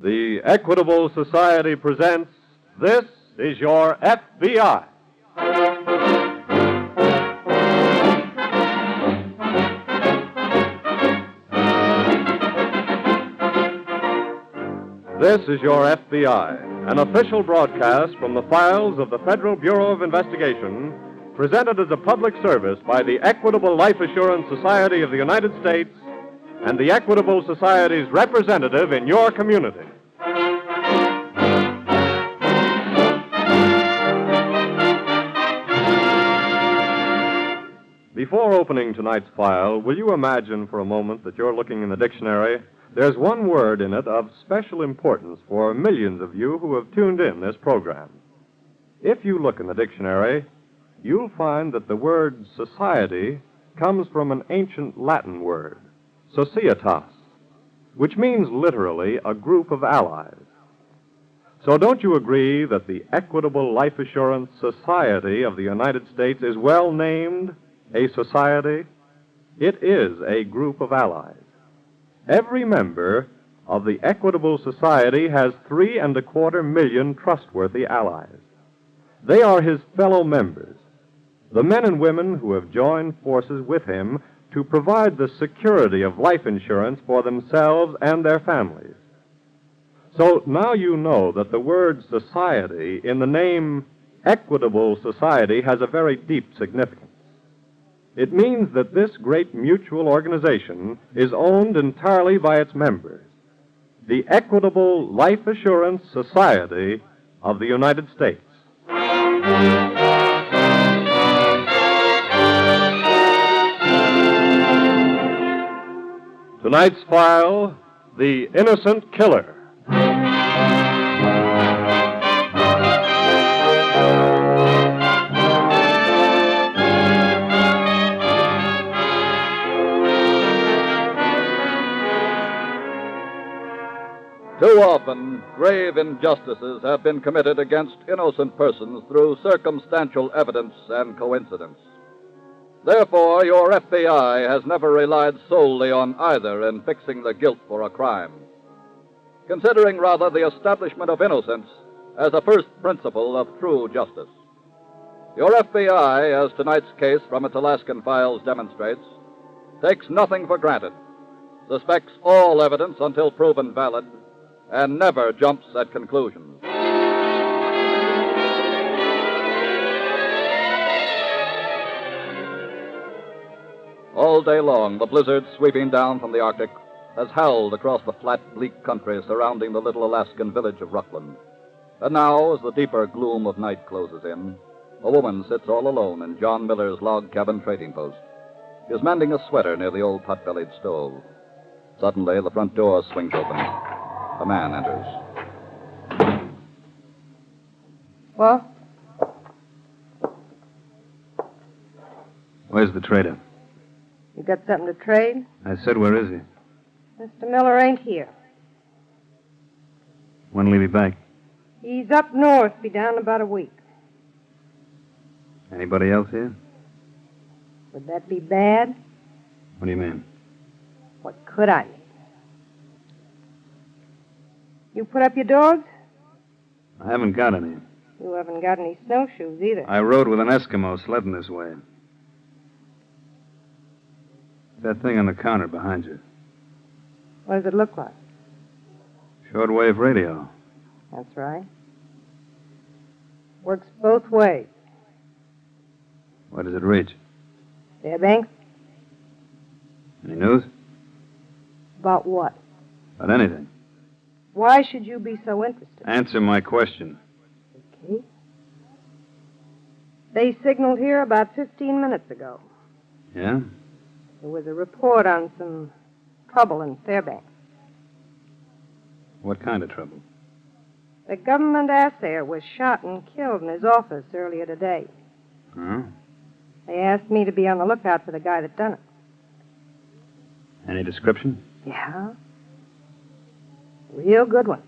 The Equitable Society presents This is Your FBI. This is Your FBI, an official broadcast from the files of the Federal Bureau of Investigation, presented as a public service by the Equitable Life Assurance Society of the United States and the Equitable Society's representative in your community. Before opening tonight's file, will you imagine for a moment that you're looking in the dictionary? There's one word in it of special importance for millions of you who have tuned in this program. If you look in the dictionary, you'll find that the word society comes from an ancient Latin word, societas, which means literally a group of allies. So don't you agree that the Equitable Life Assurance Society of the United States is well named a society? It is a group of allies. Every member of the Equitable Society has 3.25 million trustworthy allies. They are his fellow members, the men and women who have joined forces with him to provide the security of life insurance for themselves and their families. So now you know that the word society in the name Equitable Society has a very deep significance. It means that this great mutual organization is owned entirely by its members, the Equitable Life Assurance Society of the United States. Tonight's file, The Innocent Killer. Too often, grave injustices have been committed against innocent persons through circumstantial evidence and coincidence. Therefore, your FBI has never relied solely on either in fixing the guilt for a crime, considering rather the establishment of innocence as a first principle of true justice. Your FBI, as tonight's case from its Alaskan files demonstrates, takes nothing for granted, suspects all evidence until proven valid, and never jumps at conclusions. All day long, the blizzard sweeping down from the Arctic has howled across the flat, bleak country surrounding the little Alaskan village of Rutland. And now, as the deeper gloom of night closes in, a woman sits all alone in John Miller's log cabin trading post. She is mending a sweater near the old pot-bellied stove. Suddenly, the front door swings open. A man enters. What? Where's the trader? You got something to trade? I said, where is he? Mr. Miller ain't here. When will he be back? He's up north. Be down in about a week. Anybody else here? Would that be bad? What do you mean? What could I mean? You put up your dogs? I haven't got any. You haven't got any snowshoes either. I rode with an Eskimo sledding this way. That thing on the counter behind you. What does it look like? Shortwave radio. That's right. Works both ways. Where does it reach? Fairbanks? Any news? About what? About anything. Why should you be so interested? Answer my question. Okay. They signaled here about 15 minutes ago. Yeah? There was a report on some trouble in Fairbanks. What kind of trouble? The government assayer was shot and killed in his office earlier today. Huh? They asked me to be on the lookout for the guy that done it. Any description? Yeah. Real good one.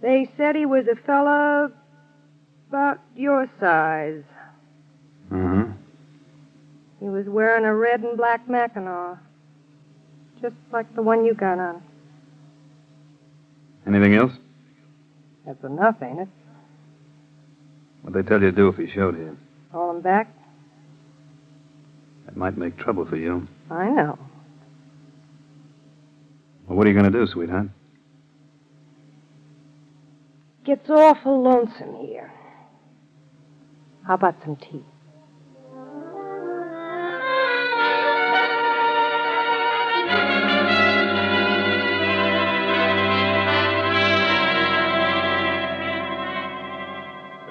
They said he was a fella about your size. Uh-huh. He was wearing a red and black Mackinaw, just like the one you got on. Anything else? That's enough, ain't it? What'd they tell you to do if he showed here? Call him back? That might make trouble for you. I know. Well, what are you going to do, sweetheart? Gets awful lonesome here. How about some tea?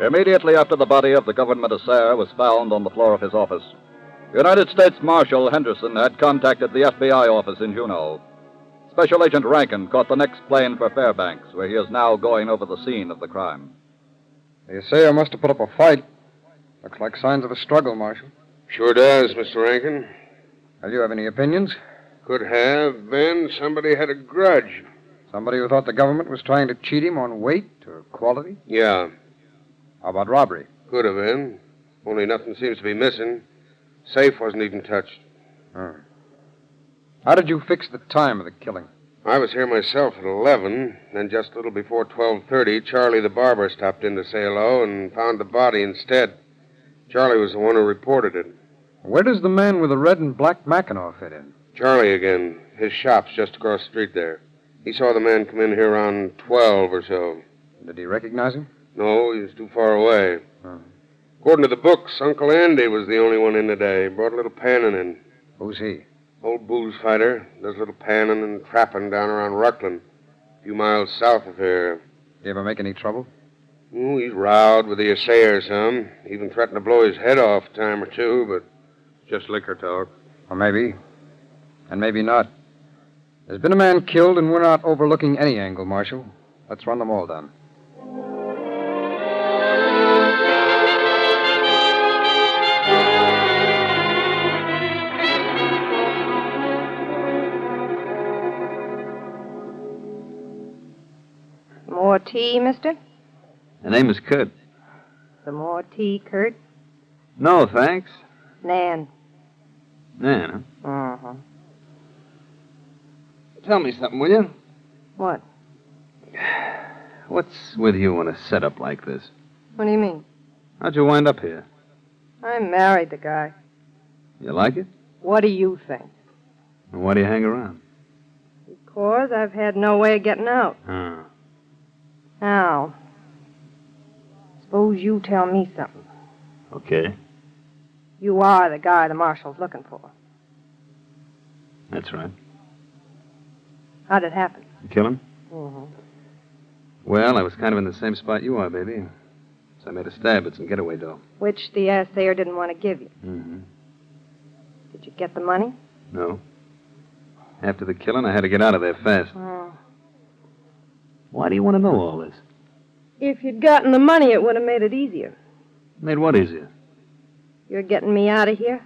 Immediately after the body of the government assayer was found on the floor of his office, United States Marshal Henderson had contacted the FBI office in Juneau. Special Agent Rankin caught the next plane for Fairbanks, where he is now going over the scene of the crime. The assayer must have put up a fight. Looks like signs of a struggle, Marshal. Sure does, Mr. Rankin. Do you have any opinions? Could have been somebody had a grudge. Somebody who thought the government was trying to cheat him on weight or quality? Yeah, How about robbery? could have been. Only nothing seems to be missing. Safe wasn't even touched. How did you fix the time of the killing? I was here myself at 11, then just a little before 12:30, Charlie the barber stopped in to say hello and found the body instead. Charlie was the one who reported it. Where does the man with the red and black Mackinaw fit in? Charlie again. His shop's just across the street there. He saw the man come in here around 12 or so. Did he recognize him? No, he was too far away. According to the books, Uncle Andy was the only one in today. Brought a little panning in. Who's he? Old booze fighter. Does a little panning and trapping down around Ruckland, a few miles south of here. Did he ever make any trouble? Oh, he's rowed with the assayer some. Even threatened to blow his head off a time or two, but just liquor talk. Or maybe. And maybe not. There's been a man killed, and we're not overlooking any angle, Marshal. Let's run them all down. More tea, mister? The name is Kurt. Some more tea, Kurt? No, thanks. Nan. Nan, huh? Uh-huh. Tell me something, will you? What? What's with you in a setup like this? What do you mean? How'd you wind up here? I married the guy. You like it? What do you think? And why do you hang around? Because I've had no way of getting out. Huh. Now, suppose you tell me something. Okay. You are the guy the marshal's looking for. That's right. How'd it happen? You kill him? Mm-hmm. Well, I was kind of in the same spot you are, baby. So I made a stab at some getaway dough. Which the assayer didn't want to give you. Mm-hmm. Did you get the money? No. After the killing, I had to get out of there fast. Oh. Why do you want to know all this? If you'd gotten the money, it would have made it easier. Made what easier? You're getting me out of here?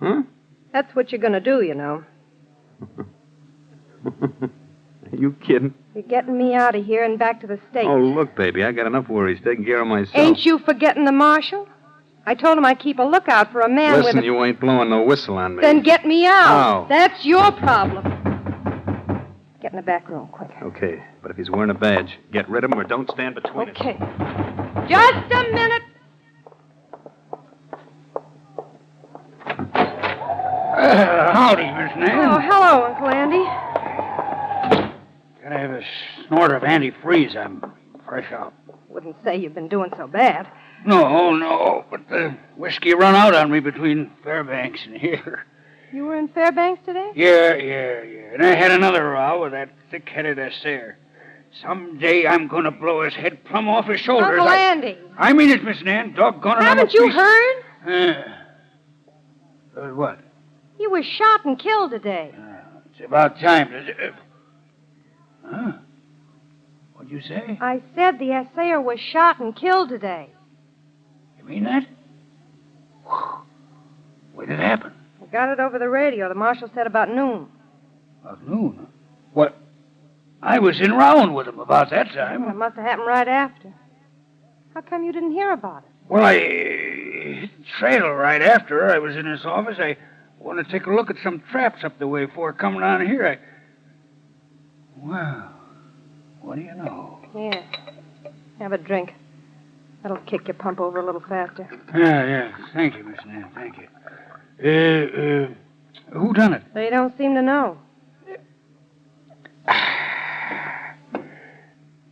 Huh? That's what you're going to do, you know. Are you kidding? You're getting me out of here and back to the States. Oh, look, baby, I got enough worries taking care of myself. Ain't you forgetting the marshal? I told him I'd keep a lookout for a man Listen, with a... you ain't blowing no whistle on me. Then get me out. How? That's your problem. Get in the back room, quick. Okay, but if he's wearing a badge, get rid of him or don't stand between us. Okay. Just a minute. Howdy, Miss Nan. Oh, hello, Uncle Andy. Gotta have a snort of antifreeze. I'm fresh out. Wouldn't say you've been doing so bad. No, but the whiskey run out on me between Fairbanks and here. You were in Fairbanks today? Yeah. And I had another row with that thick-headed assayer. Someday I'm gonna blow his head plumb off his shoulders. Uncle Andy. I mean it, Miss Nan. Doggone it. Haven't you heard? What? He was shot and killed today. It's about time. Huh? What'd you say? I said the assayer was shot and killed today. You mean that? When did it happen? I got it over the radio. The marshal said about noon. About noon? What? I was in round with him about that time. It must have happened right after. How come you didn't hear about it? Well, I hit the trail right after I was in his office. I wanted to take a look at some traps up the way before coming on here. What do you know? Here. Have a drink. That'll kick your pump over a little faster. Yeah. Thank you, Miss Nan. Thank you. Who done it? They don't seem to know.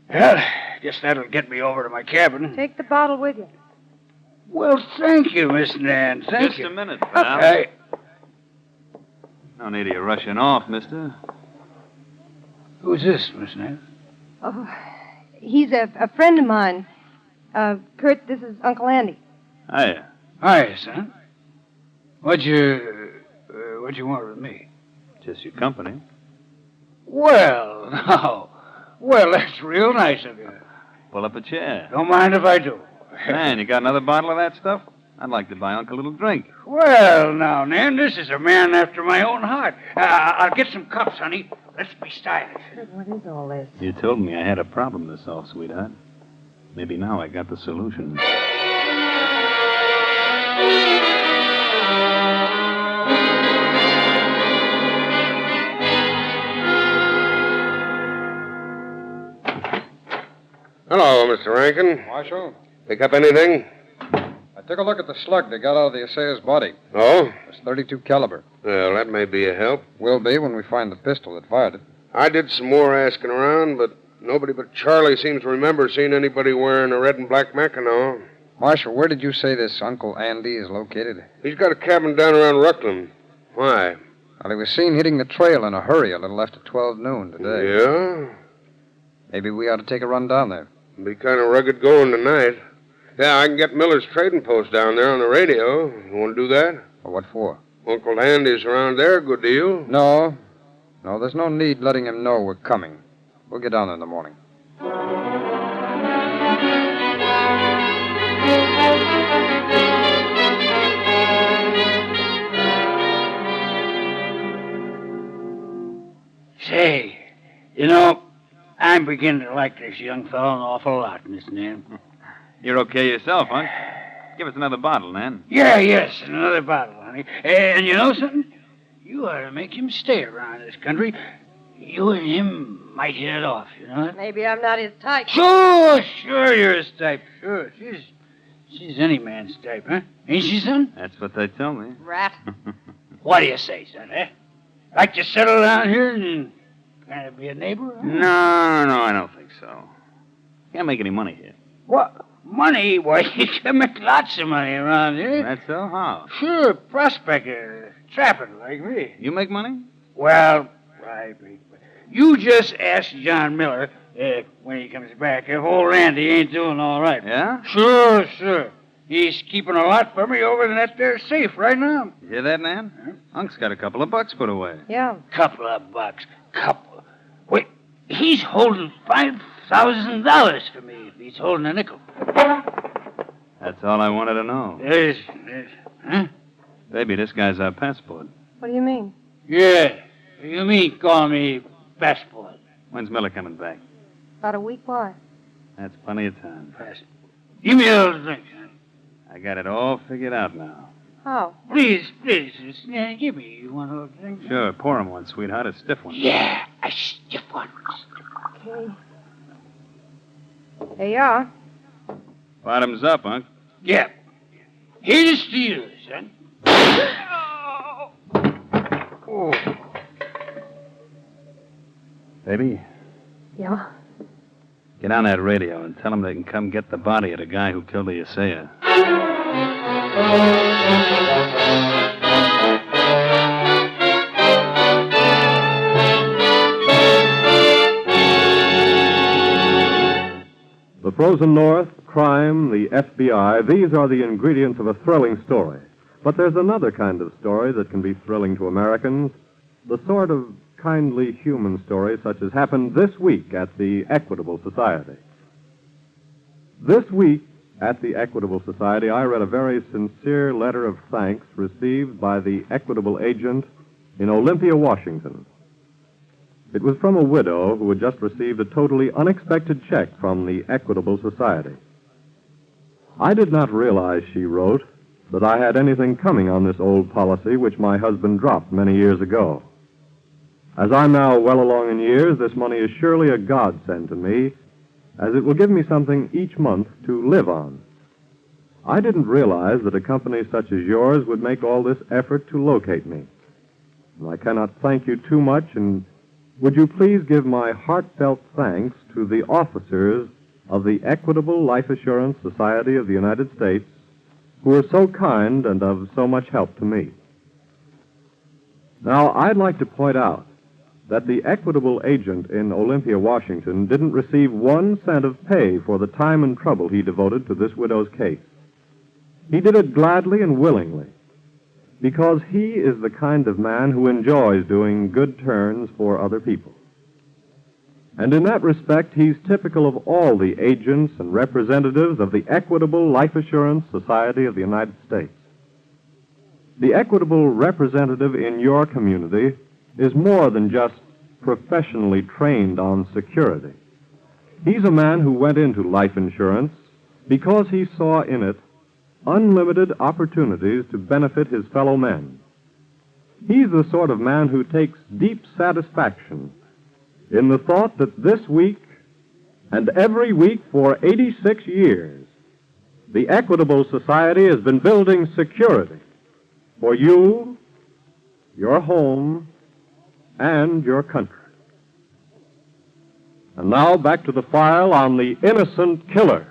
Well, guess that'll get me over to my cabin. Take the bottle with you. Well, thank you, Miss Nan. Thank you. Just a minute, pal. Hey. No need of you rushing off, mister. Who's this, Miss Nan? Oh, he's a friend of mine. Kurt, this is Uncle Andy. Hiya. Hi, son. What'd you want with me? Just your company. Well, no. Well, that's real nice of you. Pull up a chair. Don't mind if I do. Man, you got another bottle of that stuff? I'd like to buy Uncle a little drink. Well, now, Nan, this is a man after my own heart. I'll get some cups, honey. Let's be stylish. What is all this? You told me I had a problem to solve, sweetheart. Maybe now I got the solution. Hello, Mr. Rankin. Marshal, Pick up anything? I took a look at the slug they got out of the assayer's body. Oh? It's .32 caliber. Well, that may be a help. Will be when we find the pistol that fired it. I did some more asking around, but nobody but Charlie seems to remember seeing anybody wearing a red and black Mackinaw. Marshal, where did you say this Uncle Andy is located? He's got a cabin down around Ruckland. Why? Well, he was seen hitting the trail in a hurry a little after 12 noon today. Yeah? Maybe we ought to take a run down there. Be kind of rugged going tonight. Yeah, I can get Miller's trading post down there on the radio. You want to do that? Well, what for? Uncle Andy's around there. Good deal. No, there's no need letting him know we're coming. We'll get down there in the morning. Say, you know, I'm beginning to like this young fellow an awful lot, Miss Nan. You're okay yourself, huh? Give us another bottle, Nan. Yes, another bottle, honey. And you know something? You ought to make him stay around this country. You and him might hit it off, you know that? Maybe I'm not his type. Sure, you're his type. Sure, she's any man's type, huh? Ain't she, son? That's what they tell me. Rat. What do you say, son, eh? Like to settle down here and kind of be a neighbor? Huh? No, I don't think so. Can't make any money here. What? Money? Why, you can make lots of money around here. That's so? How? Sure, prospector, trapping like me. You make money? Well, you just ask John Miller, when he comes back, if old Andy ain't doing all right. Yeah? Sure. He's keeping a lot for me over in that there safe right now. You hear that, Nan? Huh? Unc's got a couple of bucks put away. Yeah. Couple of bucks. Wait, he's holding $5,000 for me if he's holding a nickel. That's all I wanted to know. Yes. Huh? Baby, this guy's our passport. What do you mean? Yeah. You mean call me passport? When's Miller coming back? About a week? Why? That's plenty of time. Passport. Give me a little drink, son. I got it all figured out now. How? Please, yeah, give me one of those drinks. Sure, pour him one, sweetheart, a stiff one. Yeah, a stiff one. Okay. There you are. Bottoms up, Unc. Yeah. Here's to you, son. Oh. Baby, Yeah? get on that radio and tell them they can come get the body of the guy who killed the assayer. The frozen North, crime, the FBI, these are the ingredients of a thrilling story. But there's another kind of story that can be thrilling to Americans, the sort of kindly human story such as happened this week at the Equitable Society. This week at the Equitable Society, I read a very sincere letter of thanks received by the Equitable agent in Olympia, Washington. It was from a widow who had just received a totally unexpected check from the Equitable Society. I did not realize, she wrote, that I had anything coming on this old policy which my husband dropped many years ago. As I'm now well along in years, this money is surely a godsend to me, as it will give me something each month to live on. I didn't realize that a company such as yours would make all this effort to locate me. And I cannot thank you too much, and would you please give my heartfelt thanks to the officers of the Equitable Life Assurance Society of the United States, who are so kind and of so much help to me. Now, I'd like to point out that the Equitable agent in Olympia, Washington, didn't receive 1 cent of pay for the time and trouble he devoted to this widow's case. He did it gladly and willingly, because he is the kind of man who enjoys doing good turns for other people. And in that respect, he's typical of all the agents and representatives of the Equitable Life Assurance Society of the United States. The Equitable representative in your community is more than just professionally trained on security. He's a man who went into life insurance because he saw in it unlimited opportunities to benefit his fellow men. He's the sort of man who takes deep satisfaction in the thought that this week and every week for 86 years, the Equitable Society has been building security for you, your home, and your country. And now back to the file on the innocent killer.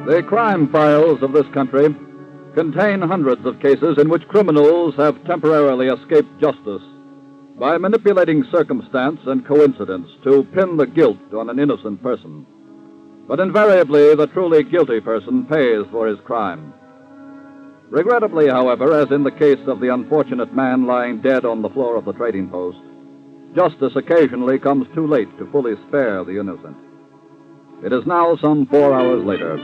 The crime files of this country contain hundreds of cases in which criminals have temporarily escaped justice by manipulating circumstance and coincidence to pin the guilt on an innocent person. But invariably, the truly guilty person pays for his crime. Regrettably, however, as in the case of the unfortunate man lying dead on the floor of the trading post, justice occasionally comes too late to fully spare the innocent. It is now some 4 hours later,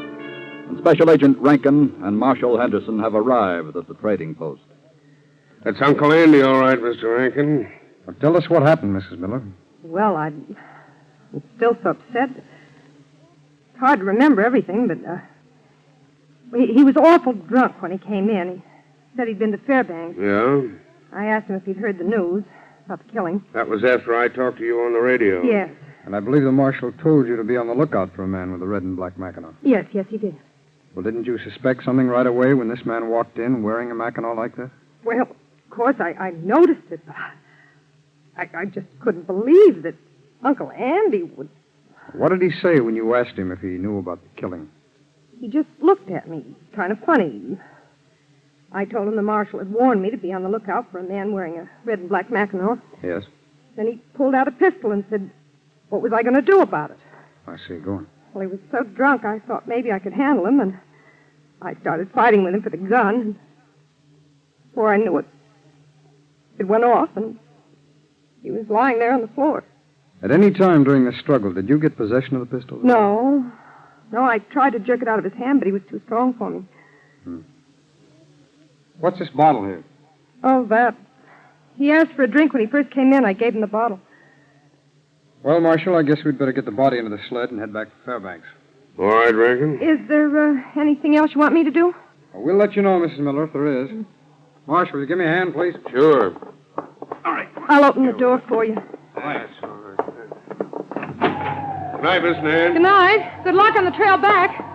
and Special Agent Rankin and Marshal Henderson have arrived at the trading post. That's Uncle Andy, all right, Mr. Rankin. Well, tell us what happened, Mrs. Miller. Well, I'm still so upset. It's hard to remember everything, but he was awful drunk when he came in. He said he'd been to Fairbanks. Yeah? I asked him if he'd heard the news about the killing. That was after I talked to you on the radio. Yes. And I believe the marshal told you to be on the lookout for a man with a red and black Mackinaw. Yes, he did. Well, didn't you suspect something right away when this man walked in wearing a Mackinaw like this? Well, of course, I noticed it, but I just couldn't believe that Uncle Andy would... What did he say when you asked him if he knew about the killing? He just looked at me, kind of funny. I told him the marshal had warned me to be on the lookout for a man wearing a red and black Mackinaw. Yes. Then he pulled out a pistol and said, what was I going to do about it? I see. Go on. Well, he was so drunk, I thought maybe I could handle him, and I started fighting with him for the gun. And before I knew it, it went off, and he was lying there on the floor. At any time during the struggle, did you get possession of the pistol? No, I tried to jerk it out of his hand, but he was too strong for me. What's this bottle here? Oh, that. He asked for a drink when he first came in. I gave him the bottle. Well, Marshal, I guess we'd better get the body into the sled and head back to Fairbanks. All right, Rankin. Is there anything else you want me to do? Well, we'll let you know, Mrs. Miller, if there is. Marshal, will you give me a hand, please? Sure. All right. I'll open the door for you. Thanks. All right. Good night, Miss Nan. Good night. Good luck on the trail back.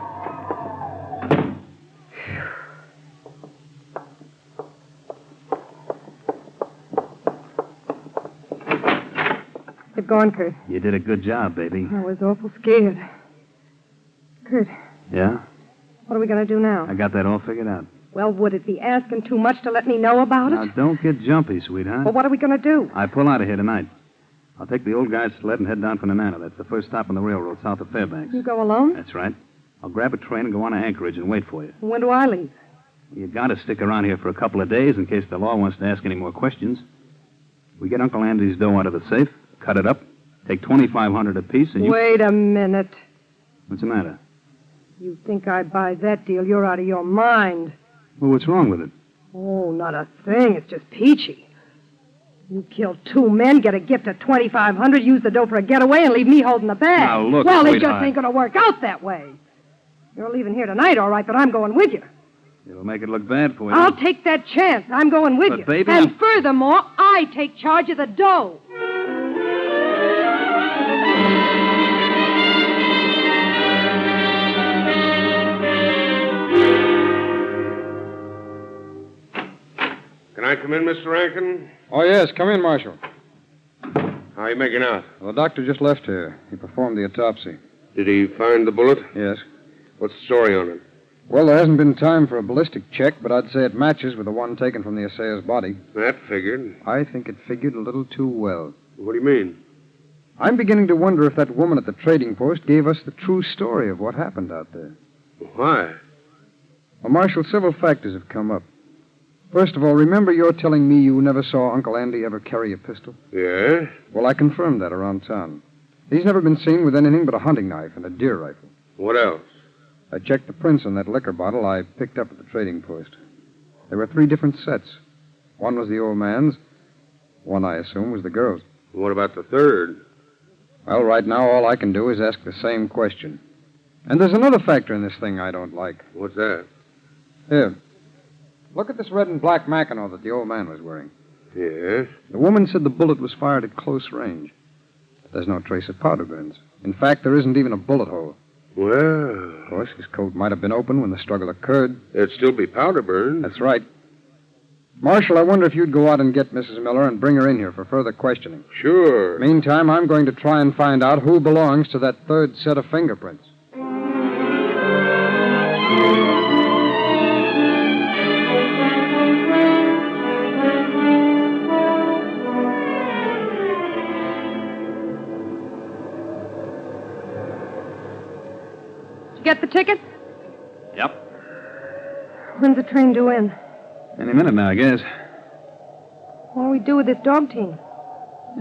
Get going, Kurt. You did a good job, baby. I was awful scared. Kurt, Yeah? what are we going to do now? I got that all figured out. Well, would it be asking too much to let me know about Now, it? don't get jumpy, sweetheart. Well, what are we going to do? I pull out of here tonight. I'll take the old guy's sled and head down for Nenana. That's the first stop on the railroad south of Fairbanks. You go alone? That's right. I'll grab a train and go on to Anchorage and wait for you. When do I leave? You got to stick around here for a couple of days in case the law wants to ask any more questions. We get Uncle Andy's dough out of the safe, cut it up, take $2,500 apiece, and you... Wait a minute. What's the matter? You think I'd buy that deal? You're out of your mind. Well, what's wrong with it? Oh, not a thing. It's just peachy. You killed 2 men, get a gift of $2,500, use the dough for a getaway, and leave me holding the bag. Now, look, well, it just sweetheart. ain't going to work out that way. You're leaving here tonight, all right, but I'm going with you. It'll make it look bad for you. I'll take that chance. I'm going with But, you. baby, and I'm- furthermore, I take charge of the dough. Can I come in, Mr. Rankin? Oh, yes. Come in, Marshal. How are you making out? Well, the doctor just left here. He performed the autopsy. Did he find the bullet? Yes. What's the story on it? Well, there hasn't been time for a ballistic check, but I'd say it matches with the one taken from the assayer's body. That figured. I think it figured a little too well. What do you mean? I'm beginning to wonder if that woman at the trading post gave us the true story of what happened out there. Why? Well, Marshal, several factors have come up. First of all, remember you're telling me you never saw Uncle Andy ever carry a pistol? Yeah? Well, I confirmed that around town. He's never been seen with anything but a hunting knife and a deer rifle. What else? I checked the prints on that liquor bottle I picked up at the trading post. There were 3 different sets. One was the old man's. One, I assume, was the girl's. What about the third? Well, right now, all I can do is ask the same question. And there's another factor in this thing I don't like. What's that? Here. Look at this red and black Mackinaw that the old man was wearing. Yes? The woman said the bullet was fired at close range. There's no trace of powder burns. In fact, there isn't even a bullet hole. Well, Of course, his coat might have been open when the struggle occurred. there'd still be powder burn. That's right. Marshal, I wonder if you'd go out and get Mrs. Miller and bring her in here for further questioning. Sure. Meantime, I'm going to try and find out who belongs to that third set of fingerprints. Did you get the ticket? Yep. When's the train due in? Any minute now, I guess. What do we do with this dog team?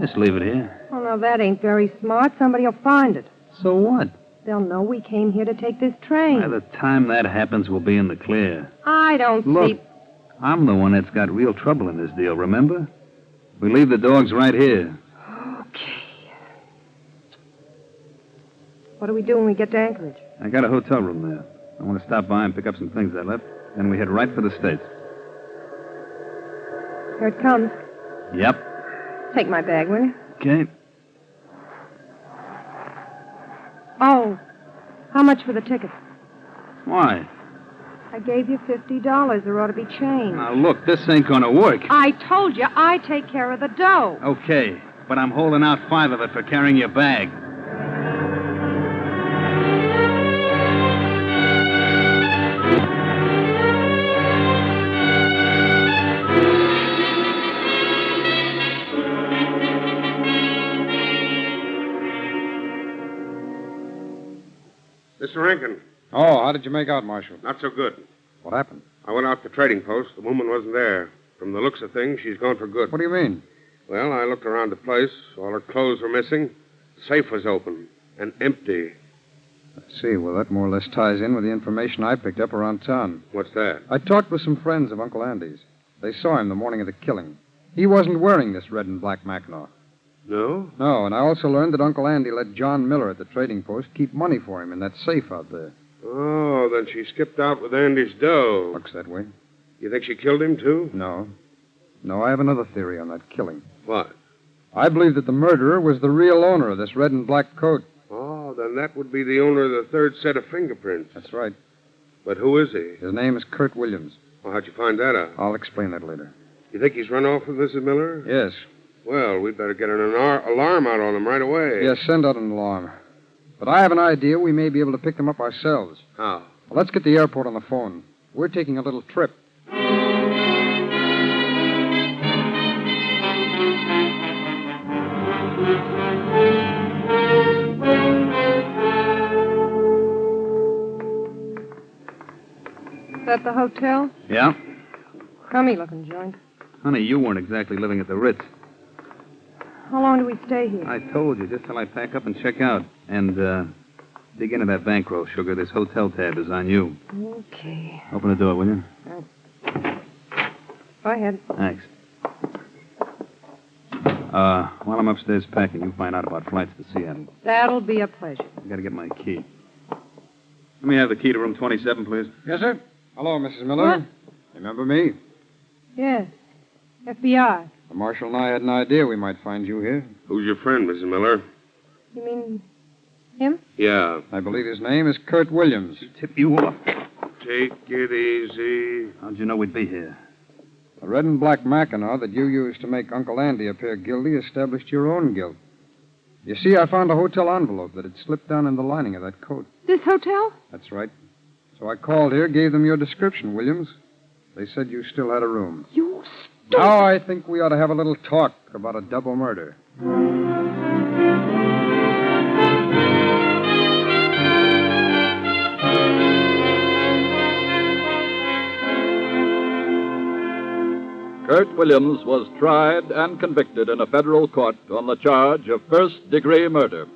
Just leave it here. Oh, no, that ain't very smart. Somebody will find it. So what? They'll know we came here to take this train. By the time that happens, we'll be in the clear. I don't Look, see... I'm the one that's got real trouble in this deal, remember? We leave the dogs right here. Okay. What do we do when we get to Anchorage? I got a hotel room there. I want to stop by and pick up some things I left. Then we head right for the States. Here it comes. Yep. Take my bag, will you? Okay. Oh, how much for the ticket? Why? I gave you $50. There ought to be change. Now, look, this ain't gonna work. I told you I take care of the dough. Okay, but I'm holding out 5 of it for carrying your bag. Mr. Rankin, Oh, how did you make out, Marshal? not so good. What happened? I went out to the trading post. The woman wasn't there. From the looks of things, she's gone for good. What do you mean? Well, I looked around the place. All her clothes were missing. The safe was open and empty. Let's see. Well, that more or less ties in with the information I picked up around town. What's that? I talked with some friends of Uncle Andy's. They saw him the morning of the killing. He wasn't wearing this red and black Mackinaw. No? No, and I also learned that Uncle Andy let John Miller at the trading post keep money for him in that safe out there. Oh, then she skipped out with Andy's dough. Looks that way. You think she killed him, too? No. No, I have another theory on that killing. What? I believe that the murderer was the real owner of this red and black coat. Oh, then that would be the owner of the third set of fingerprints. That's right. But who is he? His name is Kurt Williams. Well, how'd you find that out? I'll explain that later. You think he's run off with Mrs. Miller? Yes. Well, we'd better get an alarm out on him right away. Yes, send out an alarm. But I have an idea we may be able to pick them up ourselves. How? Well, let's get the airport on the phone. We're taking a little trip. Is that the hotel? Yeah? Crummy looking joint. Honey, you weren't exactly living at the Ritz. How long do we stay here? I told you, just till I pack up and check out. And, dig into that bankroll, sugar. This hotel tab is on you. Okay. Open the door, will you? Go ahead. Thanks. While I'm upstairs packing, you find out about flights to Seattle. That'll be a pleasure. I gotta get my key. Let me have the key to room 27, please. Yes, sir. Hello, Mrs. Miller. What? Remember me? Yes. FBI. The marshal and I had an idea we might find you here. Who's your friend, Mrs. Miller? You mean him? Yeah. I believe his name is Kurt Williams. Tip you off. Take it easy. How'd you know we'd be here? The red and black Mackinaw that you used to make Uncle Andy appear guilty established your own guilt. You see, I found a hotel envelope that had slipped down in the lining of that coat. This hotel? That's right. So I called here, gave them your description, Williams. They said you still had a room. You stupid. Now I think we ought to have a little talk about a double murder. Kurt Williams was tried and convicted in a federal court on the charge of first-degree murder.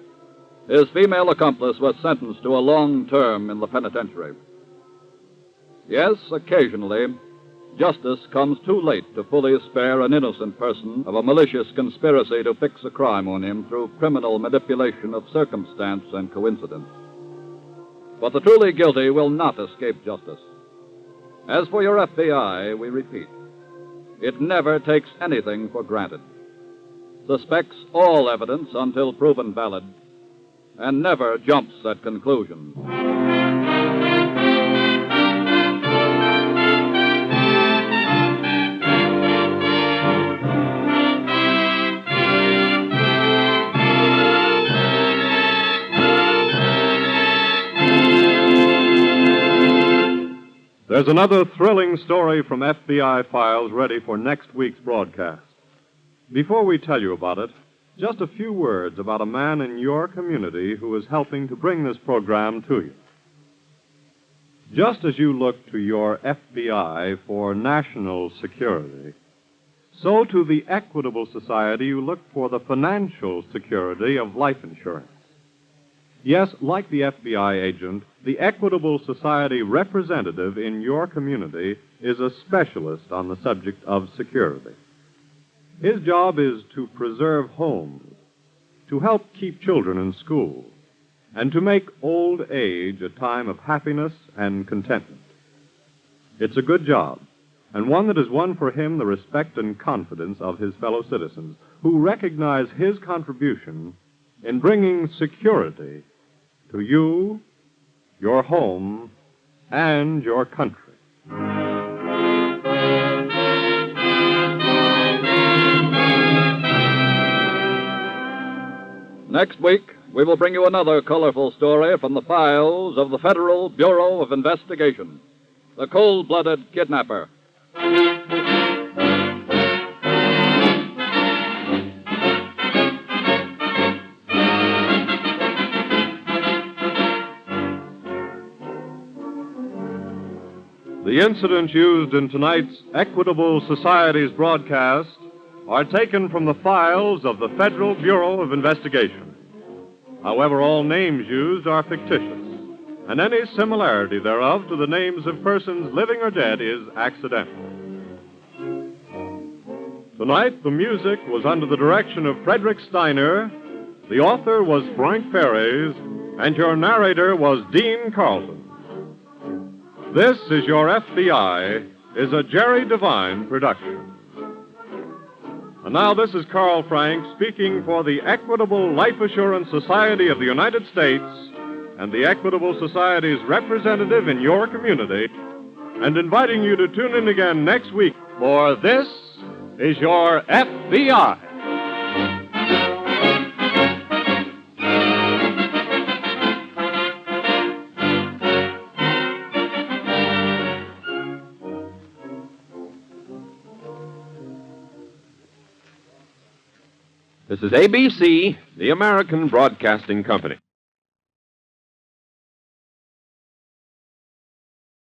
His female accomplice was sentenced to a long term in the penitentiary. Yes, occasionally, justice comes too late to fully spare an innocent person of a malicious conspiracy to fix a crime on him through criminal manipulation of circumstance and coincidence. But the truly guilty will not escape justice. As for your FBI, we repeat, it never takes anything for granted, suspects all evidence until proven valid, and never jumps at conclusions. There's another thrilling story from FBI files ready for next week's broadcast. Before we tell you about it, just a few words about a man in your community who is helping to bring this program to you. Just as you look to your FBI for national security, so to the Equitable Society you look for the financial security of life insurance. Yes, like the FBI agent, the Equitable Society representative in your community is a specialist on the subject of security. His job is to preserve homes, to help keep children in school, and to make old age a time of happiness and contentment. It's a good job, and one that has won for him the respect and confidence of his fellow citizens, who recognize his contribution in bringing security to you, your home, and your country. Next week, we will bring you another colorful story from the files of the Federal Bureau of Investigation, The Cold-Blooded Kidnapper. The incidents used in tonight's Equitable Society's broadcast are taken from the files of the Federal Bureau of Investigation. However, all names used are fictitious, and any similarity thereof to the names of persons living or dead is accidental. Tonight, the music was under the direction of Frederick Steiner, the author was Frank Ferries, and your narrator was Dean Carleton. This is Your FBI is a Jerry Devine production. And now this is Carl Frank speaking for the Equitable Life Assurance Society of the United States and the Equitable Society's representative in your community, and inviting you to tune in again next week for This is Your FBI. This is ABC, the American Broadcasting Company.